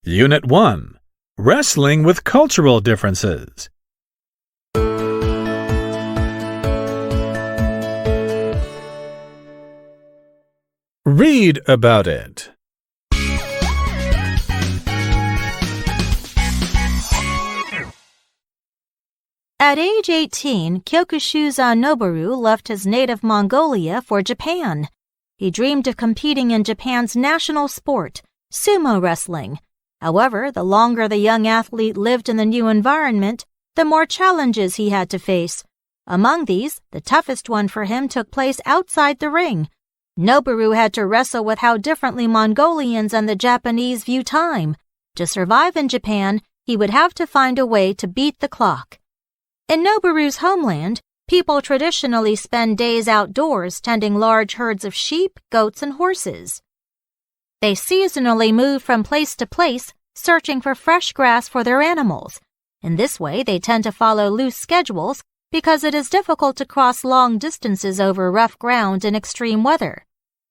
Unit 1. Wrestling with Cultural Differences. Read about it. At age 18, Kyokushuza Noboru left his native Mongolia for Japan. He dreamed of competing in Japan's national sport, sumo wrestling. However, the longer the young athlete lived in the new environment, the more challenges he had to face. Among these, the toughest one for him took place outside the ring. Noboru had to wrestle with how differently Mongolians and the Japanese view time. To survive in Japan, he would have to find a way to beat the clock. In Noboru's homeland, people traditionally spend days outdoors tending large herds of sheep, goats, and horses. They seasonally move from place to place, searching for fresh grass for their animals. In this way, they tend to follow loose schedules because it is difficult to cross long distances over rough ground in extreme weather.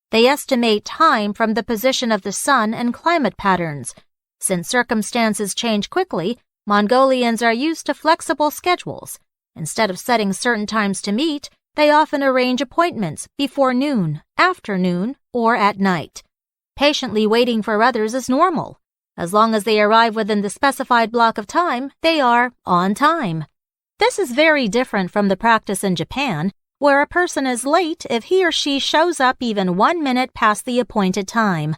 They estimate time from the position of the sun and climate patterns. Since circumstances change quickly, Mongolians are used to flexible schedules. Instead of setting certain times to meet, they often arrange appointments before noon, afternoon, or at night. Patiently waiting for others is normal. As long as they arrive within the specified block of time, they are on time. This is very different from the practice in Japan, where a person is late if he or she shows up even 1 minute past the appointed time.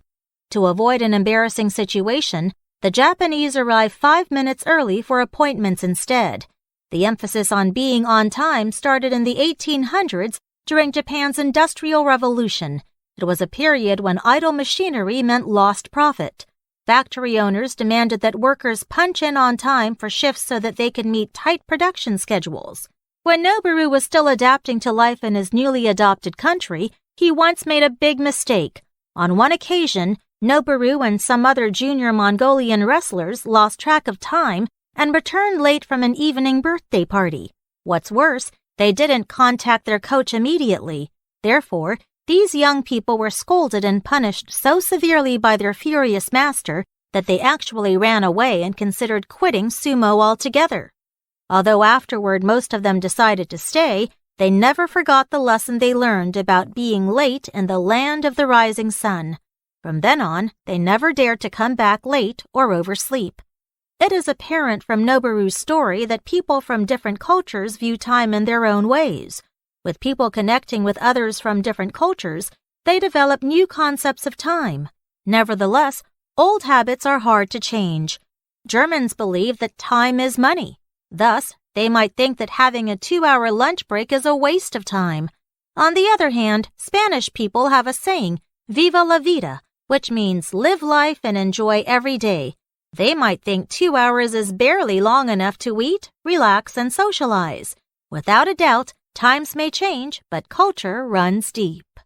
To avoid an embarrassing situation, the Japanese arrive 5 minutes early for appointments instead. The emphasis on being on time started in the 1800s during Japan's Industrial Revolution. It was a period when idle machinery meant lost profit. Factory owners demanded that workers punch in on time for shifts so that they could meet tight production schedules. When Noboru was still adapting to life in his newly adopted country, he once made a big mistake. On one occasion, Noboru and some other junior Mongolian wrestlers lost track of time and returned late from an evening birthday party. What's worse, they didn't contact their coach immediately. Therefore, these young people were scolded and punished so severely by their furious master that they actually ran away and considered quitting sumo altogether. Although afterward most of them decided to stay, they never forgot the lesson they learned about being late in the land of the rising sun. From then on, they never dared to come back late or oversleep. It is apparent from Noboru's story that people from different cultures view time in their own ways. With people connecting with others from different cultures, they develop new concepts of time. Nevertheless, old habits are hard to change. Germans believe that time is money. Thus, they might think that having a 2-hour lunch break is a waste of time. On the other hand, Spanish people have a saying, "Viva la vida," which means live life and enjoy every day. They might think 2 hours is barely long enough to eat, relax, and socialize. Without a doubt, times may change, but culture runs deep.